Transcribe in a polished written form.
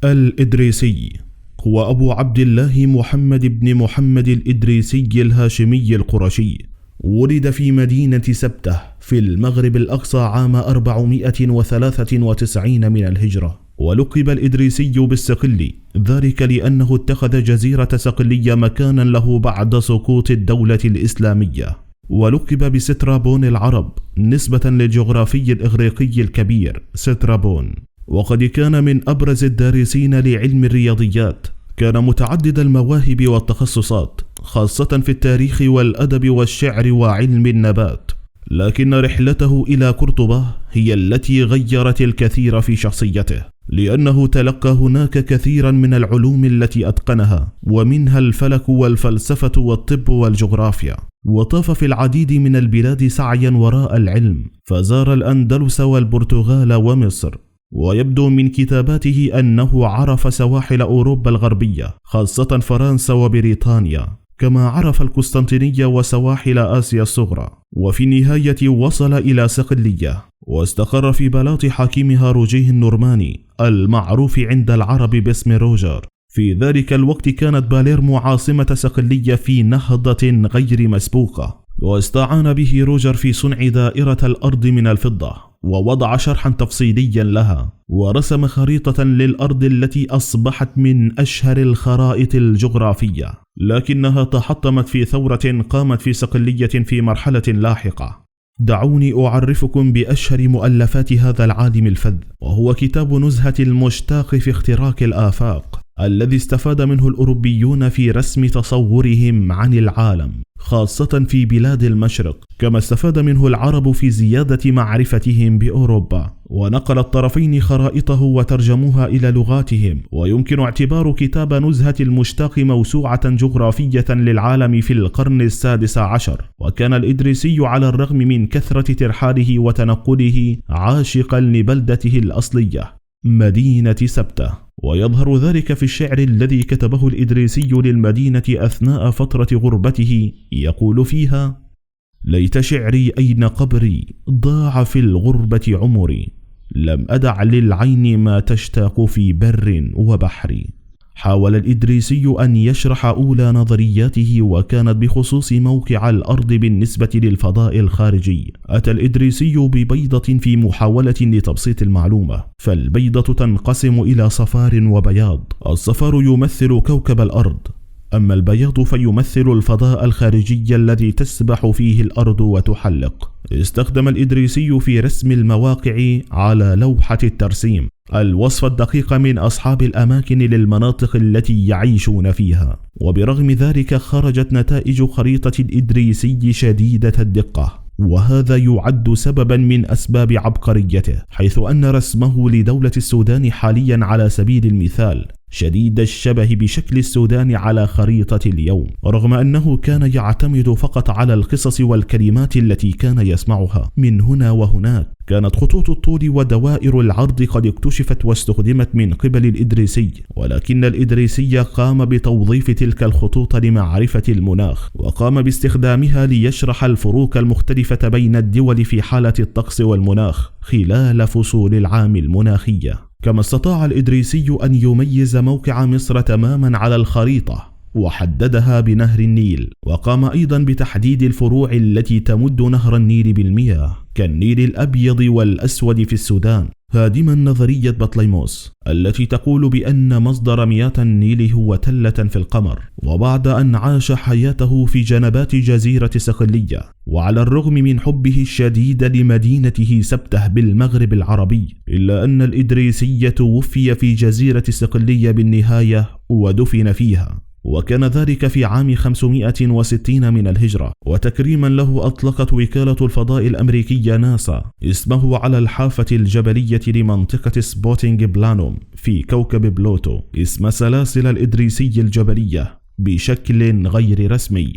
الإدريسي هو أبو عبد الله محمد بن محمد الإدريسي الهاشمي القرشي. ولد في مدينة سبتة في المغرب الأقصى عام 493 من الهجرة، ولقب الإدريسي بالصقلي، ذلك لأنه اتخذ جزيرة صقلية مكانا له بعد سقوط الدولة الإسلامية. ولقب بسترابون العرب نسبة للجغرافي الإغريقي الكبير سترابون، وقد كان من أبرز الدارسين لعلم الرياضيات. كان متعدد المواهب والتخصصات، خاصة في التاريخ والأدب والشعر وعلم النبات، لكن رحلته إلى قرطبة هي التي غيرت الكثير في شخصيته، لأنه تلقى هناك كثيرا من العلوم التي أتقنها، ومنها الفلك والفلسفة والطب والجغرافيا. وطاف في العديد من البلاد سعيا وراء العلم، فزار الأندلس والبرتغال ومصر. ويبدو من كتاباته أنه عرف سواحل أوروبا الغربية، خاصة فرنسا وبريطانيا، كما عرف القسطنطينية وسواحل آسيا الصغرى. وفي النهاية وصل إلى صقلية، واستقر في بلاط حاكمها روجيه النورماني المعروف عند العرب باسم روجر. في ذلك الوقت كانت باليرمو عاصمة صقلية في نهضة غير مسبوقة، واستعان به روجر في صنع دائرة الأرض من الفضة، ووضع شرحا تفصيليا لها، ورسم خريطة للأرض التي أصبحت من أشهر الخرائط الجغرافية، لكنها تحطمت في ثورة قامت في صقلية في مرحلة لاحقة. دعوني أعرفكم بأشهر مؤلفات هذا العالم الفذ، وهو كتاب نزهة المشتاق في اختراق الآفاق، الذي استفاد منه الأوروبيون في رسم تصورهم عن العالم، خاصة في بلاد المشرق، كما استفاد منه العرب في زيادة معرفتهم بأوروبا، ونقل الطرفين خرائطه وترجموها إلى لغاتهم. ويمكن اعتبار كتاب نزهة المشتاق موسوعة جغرافية للعالم في القرن السادس عشر. وكان الإدريسي على الرغم من كثرة ترحاله وتنقله عاشقا لبلدته الأصلية مدينة سبتة، ويظهر ذلك في الشعر الذي كتبه الإدريسي للمدينة أثناء فترة غربته، يقول فيها: ليت شعري أين قبري، ضاع في الغربة عمري، لم أدع للعين ما تشتاق في بر وبحر. حاول الإدريسي أن يشرح أولى نظرياته، وكانت بخصوص موقع الأرض بالنسبة للفضاء الخارجي. أتى الإدريسي ببيضة في محاولة لتبسيط المعلومة، فالبيضة تنقسم إلى صفار وبياض. الصفار يمثل كوكب الأرض، أما البياض فيمثل الفضاء الخارجي الذي تسبح فيه الأرض وتحلق. استخدم الإدريسي في رسم المواقع على لوحة الترسيم الوصف الدقيق من أصحاب الأماكن للمناطق التي يعيشون فيها، وبرغم ذلك خرجت نتائج خريطة الإدريسي شديدة الدقة، وهذا يعد سببا من أسباب عبقريته، حيث أن رسمه لدولة السودان حاليا على سبيل المثال شديد الشبه بشكل السودان على خريطة اليوم، رغم أنه كان يعتمد فقط على القصص والكلمات التي كان يسمعها من هنا وهناك. كانت خطوط الطول ودوائر العرض قد اكتشفت واستخدمت من قبل الإدريسي، ولكن الإدريسي قام بتوظيف تلك الخطوط لمعرفة المناخ، وقام باستخدامها ليشرح الفروق المختلفة بين الدول في حالة الطقس والمناخ خلال فصول العام المناخية. كما استطاع الإدريسي أن يميز موقع مصر تماما على الخريطة وحددها بنهر النيل، وقام أيضا بتحديد الفروع التي تمد نهر النيل بالمياه كالنيل الأبيض والأسود في السودان، هادما نظرية بطليموس التي تقول بأن مصدر مياه النيل هو تلة في القمر. وبعد أن عاش حياته في جنبات جزيرة صقلية، وعلى الرغم من حبه الشديد لمدينته سبتة بالمغرب العربي، إلا أن الإدريسي توفي في جزيرة صقلية بالنهاية ودفن فيها، وكان ذلك في عام 560 من الهجرة. وتكريما له أطلقت وكالة الفضاء الأمريكية ناسا اسمه على الحافة الجبلية لمنطقة سبوتينغ بلانوم في كوكب بلوتو اسم سلاسل الإدريسي الجبلية بشكل غير رسمي.